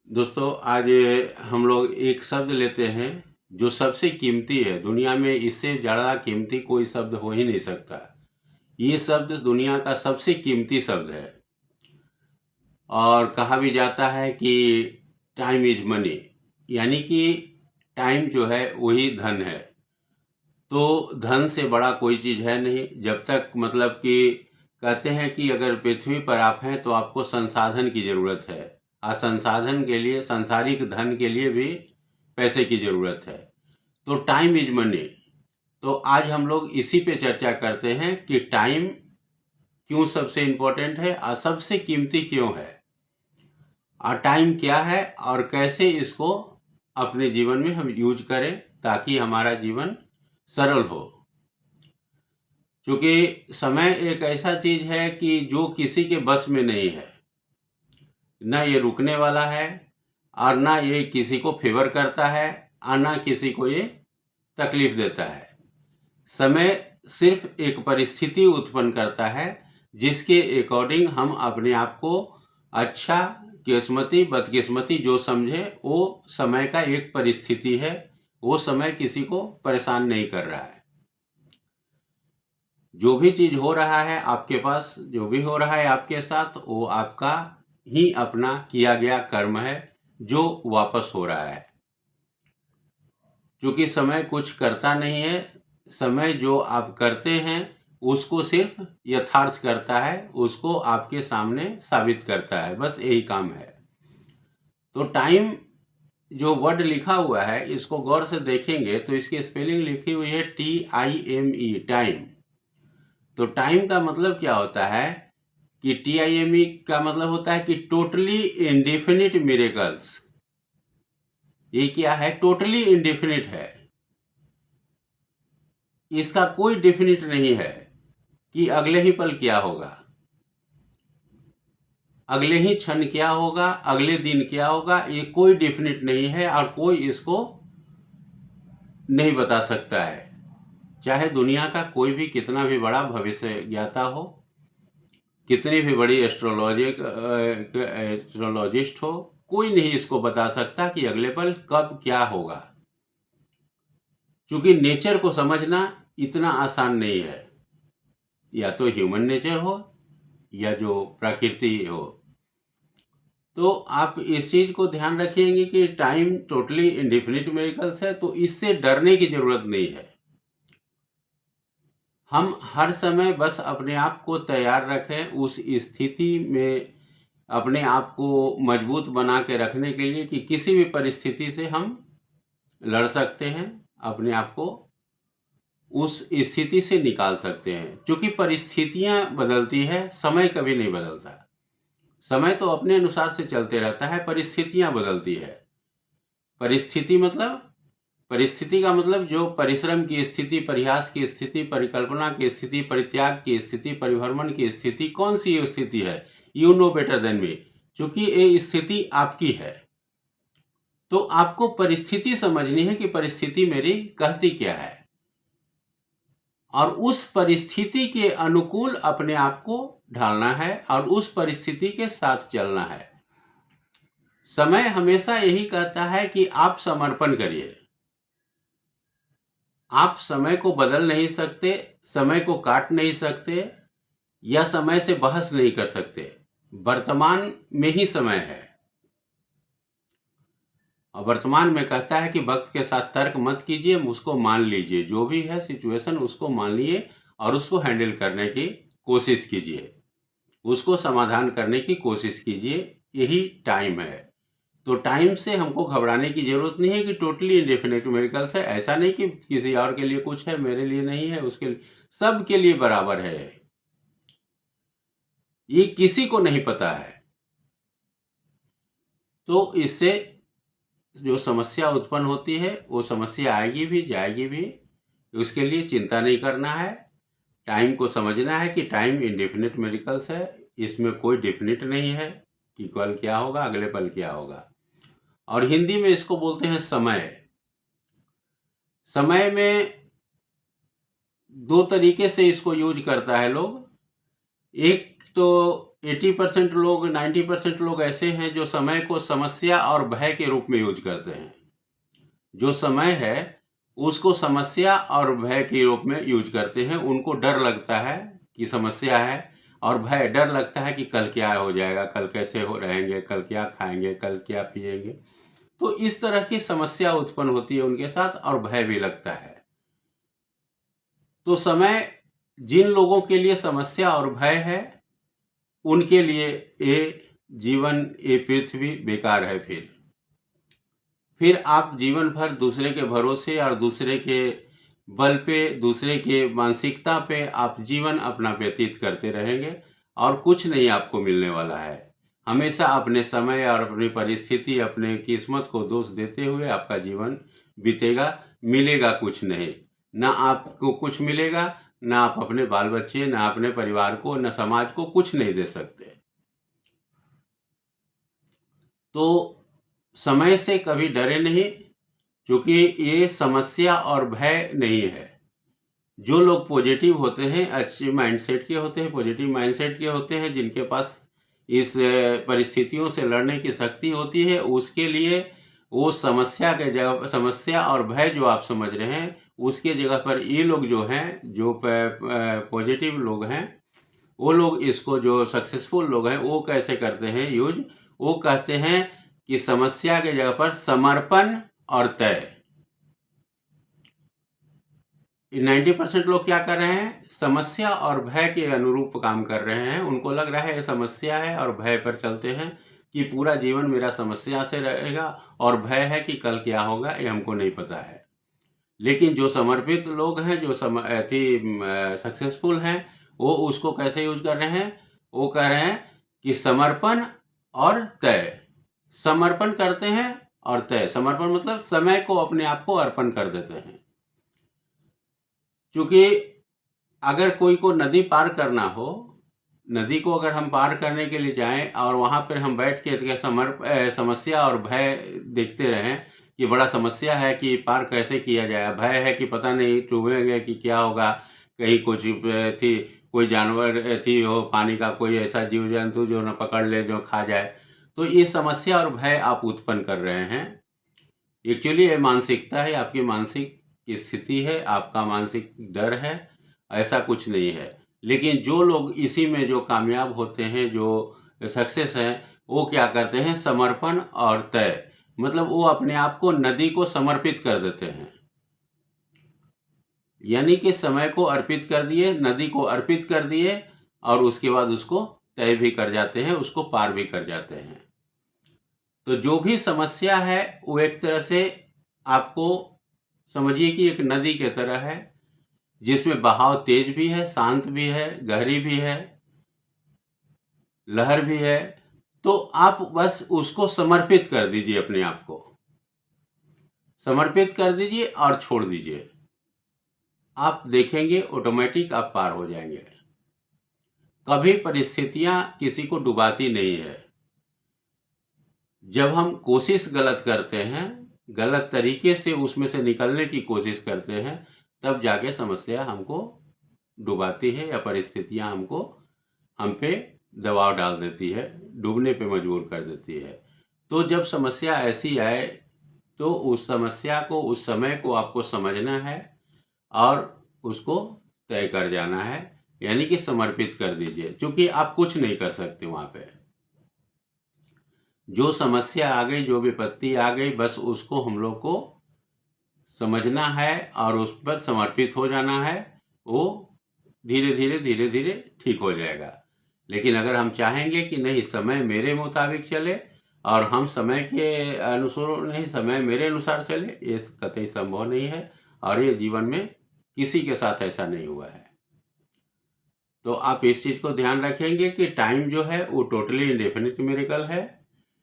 दोस्तों आज हम लोग एक शब्द लेते हैं जो सबसे कीमती है दुनिया में। इससे ज़्यादा कीमती कोई शब्द हो ही नहीं सकता। ये शब्द दुनिया का सबसे कीमती शब्द है और कहा भी जाता है कि टाइम इज मनी, यानी कि टाइम जो है वही धन है। तो धन से बड़ा कोई चीज़ है नहीं। जब तक मतलब कि कहते हैं कि अगर पृथ्वी पर आप हैं तो आपको संसाधन की ज़रूरत है और संसाधन के लिए, सांसारिक धन के लिए भी पैसे की ज़रूरत है। तो टाइम इज मनी। तो आज हम लोग इसी पे चर्चा करते हैं कि टाइम क्यों सबसे इम्पोर्टेंट है और सबसे कीमती क्यों है, और टाइम क्या है और कैसे इसको अपने जीवन में हम यूज करें ताकि हमारा जीवन सरल हो। क्योंकि समय एक ऐसा चीज़ है कि जो किसी के बस में नहीं है। ना ये रुकने वाला है और ना ये किसी को फेवर करता है और ना किसी को ये तकलीफ देता है। समय सिर्फ एक परिस्थिति उत्पन्न करता है जिसके अकॉर्डिंग हम अपने आप को अच्छा, किस्मती, बदकिस्मती जो समझे, वो समय का एक परिस्थिति है। वो समय किसी को परेशान नहीं कर रहा है। जो भी चीज़ हो रहा है आपके पास, जो भी हो रहा है आपके साथ, वो आपका ही अपना किया गया कर्म है जो वापस हो रहा है। क्योंकि समय कुछ करता नहीं है। समय जो आप करते हैं उसको सिर्फ यथार्थ करता है, उसको आपके सामने साबित करता है, बस यही काम है। तो टाइम जो वर्ड लिखा हुआ है इसको गौर से देखेंगे तो इसकी स्पेलिंग लिखी हुई है TIME, टाइम। तो टाइम का मतलब क्या होता है कि TIME का मतलब होता है कि टोटली इंडेफिनिट मिरेकल्स। ये क्या है? टोटली इंडेफिनिट है। इसका कोई डेफिनिट नहीं है कि अगले ही पल क्या होगा, अगले ही क्षण क्या होगा, अगले दिन क्या होगा। ये कोई डेफिनिट नहीं है और कोई इसको नहीं बता सकता है। चाहे दुनिया का कोई भी कितना भी बड़ा भविष्य ज्ञाता हो, कितनी भी बड़ी एस्ट्रोलॉजिस्ट हो, कोई नहीं इसको बता सकता कि अगले पल कब क्या होगा। क्योंकि नेचर को समझना इतना आसान नहीं है। या तो ह्यूमन नेचर हो या जो प्रकृति हो। तो आप इस चीज़ को ध्यान रखेंगे कि टाइम टोटली इंडिफिनिट मेरिकल्स है, तो इससे डरने की ज़रूरत नहीं है। हम हर समय बस अपने आप को तैयार रखें उस स्थिति में, अपने आप को मजबूत बना के रखने के लिए कि किसी भी परिस्थिति से हम लड़ सकते हैं, अपने आप को उस स्थिति से निकाल सकते हैं। क्योंकि परिस्थितियां बदलती है, समय कभी नहीं बदलता। समय तो अपने अनुसार से चलते रहता है, परिस्थितियां बदलती है। परिस्थिति मतलब, परिस्थिति का मतलब जो परिश्रम की स्थिति, प्रयास की स्थिति, परिकल्पना की स्थिति, परित्याग की स्थिति, परिभ्रमण की स्थिति, कौन सी ये स्थिति है? You know better than me. क्योंकि ये स्थिति आपकी है, तो आपको परिस्थिति समझनी है कि परिस्थिति मेरी कहती क्या है और उस परिस्थिति के अनुकूल अपने आप को ढालना है और उस परिस्थिति के साथ चलना है। समय हमेशा यही कहता है कि आप समर्पण करिए। आप समय को बदल नहीं सकते, समय को काट नहीं सकते या समय से बहस नहीं कर सकते। वर्तमान में ही समय है और वर्तमान में कहता है कि वक्त के साथ तर्क मत कीजिए, उसको मान लीजिए। जो भी है सिचुएशन उसको मान लिए और उसको हैंडल करने की कोशिश कीजिए, उसको समाधान करने की कोशिश कीजिए। यही टाइम है। तो टाइम से हमको घबराने की ज़रूरत नहीं है कि टोटली इंडेफिनिट मेरिकल्स है। ऐसा नहीं कि किसी और के लिए कुछ है, मेरे लिए नहीं है, उसके लिए, सब के लिए बराबर है। ये किसी को नहीं पता है। तो इससे जो समस्या उत्पन्न होती है वो समस्या आएगी भी, जाएगी भी। उसके लिए चिंता नहीं करना है। टाइम को समझना है कि टाइम इंडेफिनिट मेरिकल्स है। इसमें कोई डेफिनिट नहीं है कि कल क्या होगा, अगले पल क्या होगा। और हिंदी में इसको बोलते हैं समय। समय में दो तरीके से इसको यूज करता है लोग। एक तो 80% लोग 90% लोग ऐसे हैं जो समय को समस्या और भय के रूप में यूज करते हैं। जो समय है उसको समस्या और भय के रूप में यूज करते हैं। उनको डर लगता है कि समस्या है, और भय डर लगता है कि कल क्या हो जाएगा, कल कैसे हो रहेंगे, कल क्या खाएंगे, कल क्या पिएंगे। तो इस तरह की समस्या उत्पन्न होती है उनके साथ, और भय भी लगता है। तो समय जिन लोगों के लिए समस्या और भय है, उनके लिए ये जीवन, ये पृथ्वी बेकार है। फिर आप जीवन भर दूसरे के भरोसे और दूसरे के बल पे, दूसरे के मानसिकता पे आप जीवन अपना व्यतीत करते रहेंगे, और कुछ नहीं आपको मिलने वाला है। हमेशा अपने समय और अपनी परिस्थिति, अपने किस्मत को दोष देते हुए आपका जीवन बीतेगा। मिलेगा कुछ नहीं, ना आपको कुछ मिलेगा, ना आप अपने बाल बच्चे, ना अपने परिवार को, ना समाज को कुछ नहीं दे सकते। तो समय से कभी डरे नहीं, क्योंकि ये समस्या और भय नहीं है। जो लोग पॉजिटिव होते हैं, अच्छे माइंडसेट के होते हैं, पॉजिटिव माइंडसेट के होते हैं, जिनके पास इस परिस्थितियों से लड़ने की शक्ति होती है, उसके लिए वो समस्या के जगह, समस्या और भय जो आप समझ रहे हैं, उसके जगह पर ये लोग जो हैं, जो पॉजिटिव लोग हैं, वो लोग इसको, जो सक्सेसफुल लोग हैं, वो कैसे करते हैं यूज, वो कहते हैं कि समस्या के जगह पर समर्पण और तय। 90% लोग क्या कर रहे हैं, समस्या और भय के अनुरूप काम कर रहे हैं। उनको लग रहा है ये समस्या है, और भय पर चलते हैं कि पूरा जीवन मेरा समस्या से रहेगा, और भय है कि कल क्या होगा ये हमको नहीं पता है। लेकिन जो समर्पित लोग हैं, जो सक्सेसफुल हैं, वो उसको कैसे यूज कर रहे हैं, वो कह रहे हैं कि समर्पण और तय। समर्पण करते हैं और तय। समर्पण मतलब समय को, अपने आप को अर्पण कर देते हैं। क्योंकि अगर कोई को नदी पार करना हो, नदी को अगर हम पार करने के लिए जाएं, और वहाँ पर हम बैठ के समस्या और भय देखते रहें कि बड़ा समस्या है कि पार कैसे किया जाए, भय है कि पता नहीं डूबेंगे कि क्या होगा, कहीं कुछ थी, कोई जानवर थी हो, पानी का कोई ऐसा जीव जंतु जो न पकड़ ले, जो खा जाए। तो ये समस्या और भय आप उत्पन्न कर रहे हैं। एक्चुअली ये मानसिकता है, आपकी मानसिक स्थिति है, आपका मानसिक डर है, ऐसा कुछ नहीं है। लेकिन जो लोग इसी में जो कामयाब होते हैं, जो सक्सेस हैं, वो क्या करते हैं, समर्पण और तय। मतलब वो अपने आप को नदी को समर्पित कर देते हैं, यानी कि समय को अर्पित कर दिए, नदी को अर्पित कर दिए, और उसके बाद उसको तय भी कर जाते हैं, उसको पार भी कर जाते हैं। तो जो भी समस्या है वो एक तरह से आपको समझिए कि एक नदी के तरह है, जिसमें बहाव तेज भी है, शांत भी है, गहरी भी है, लहर भी है। तो आप बस उसको समर्पित कर दीजिए, अपने आप को समर्पित कर दीजिए और छोड़ दीजिए। आप देखेंगे ऑटोमेटिक आप पार हो जाएंगे। कभी परिस्थितियां किसी को डुबाती नहीं है। जब हम कोशिश गलत करते हैं, गलत तरीके से उसमें से निकलने की कोशिश करते हैं, तब जाके समस्या हमको डुबाती है, या परिस्थितियां हमको, हम पे दबाव डाल देती है, डूबने पे मजबूर कर देती है। तो जब समस्या ऐसी आए, तो उस समस्या को, उस समय को आपको समझना है, और उसको तय कर जाना है, यानी कि समर्पित कर दीजिए। क्योंकि आप कुछ नहीं कर सकते वहाँ पे। जो समस्या आ गई, जो विपत्ति आ गई, बस उसको हम लोग को समझना है और उस पर समर्पित हो जाना है। वो धीरे धीरे धीरे धीरे ठीक हो जाएगा। लेकिन अगर हम चाहेंगे कि नहीं, समय मेरे मुताबिक चले, और हम समय के अनुसार नहीं, समय मेरे अनुसार चले, ये कतई संभव नहीं है। और ये जीवन में किसी के साथ ऐसा नहीं हुआ है। तो आप इस चीज़ को ध्यान रखेंगे कि टाइम जो है वो टोटली इंडेफिनिट मिरेकल है,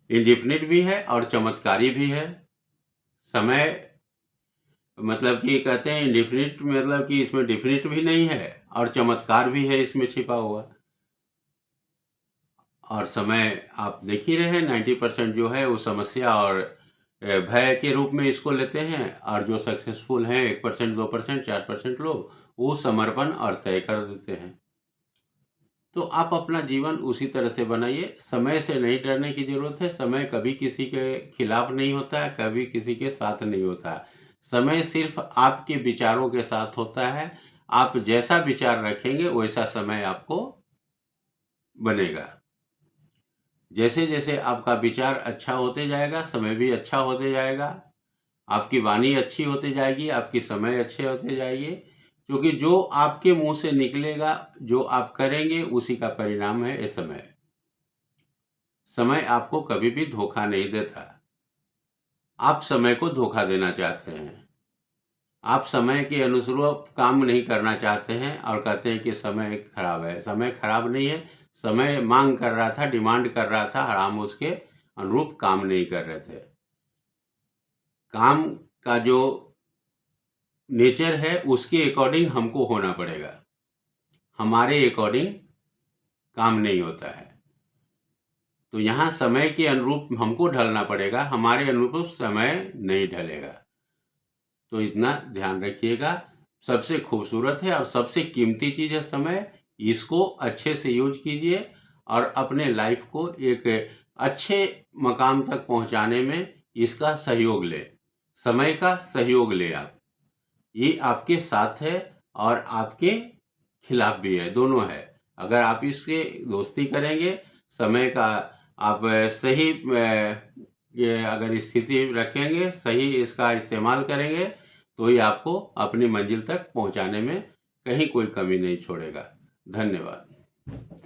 इंडेफिनिट भी है और चमत्कारी भी है। समय मतलब कि कहते हैं इंडेफिनिट, मतलब कि इसमें डेफिनिट भी नहीं है, और चमत्कार भी है इसमें छिपा हुआ। और समय आप देख ही रहे हैं, 90% जो है वो समस्या और भय के रूप में इसको लेते हैं, और जो सक्सेसफुल हैं 1%, 2%, 4% लोग, वो समर्पण और तय कर देते हैं। तो आप अपना जीवन उसी तरह से बनाइए। समय से नहीं डरने की ज़रूरत है। समय कभी किसी के खिलाफ नहीं होता है, कभी किसी के साथ नहीं होता है। समय सिर्फ आपके विचारों के साथ होता है। आप जैसा विचार रखेंगे वैसा समय आपको बनेगा। जैसे जैसे आपका विचार अच्छा होते जाएगा, समय भी अच्छा होते जाएगा। आपकी वाणी अच्छी होती जाएगी, आपकी समय अच्छे होते जाएगी, क्योंकि जो आपके मुंह से निकलेगा, जो आप करेंगे, उसी का परिणाम है ये समय। समय आपको कभी भी धोखा नहीं देता। आप समय को धोखा देना चाहते हैं। आप समय के अनुसार काम नहीं करना चाहते हैं और कहते हैं कि समय खराब है। समय खराब नहीं है। समय मांग कर रहा था, डिमांड कर रहा था और हम उसके अनुरूप काम नहीं कर रहे थे। काम का जो नेचर है उसके अकॉर्डिंग हमको होना पड़ेगा। हमारे अकॉर्डिंग काम नहीं होता है। तो यहाँ समय के अनुरूप हमको ढलना पड़ेगा, हमारे अनुरूप समय नहीं ढलेगा। तो इतना ध्यान रखिएगा। सबसे खूबसूरत है और सबसे कीमती चीज़ है समय। इसको अच्छे से यूज कीजिए और अपने लाइफ को एक अच्छे मकाम तक पहुंचाने में इसका सहयोग ले। समय का सहयोग ले आप। ये आपके साथ है और आपके खिलाफ भी है, दोनों है। अगर आप इससे दोस्ती करेंगे, समय का आप सही ये अगर स्थिति रखेंगे, सही इसका इस्तेमाल करेंगे, तो ये आपको अपनी मंजिल तक पहुंचाने में कहीं कोई कमी नहीं छोड़ेगा। धन्यवाद।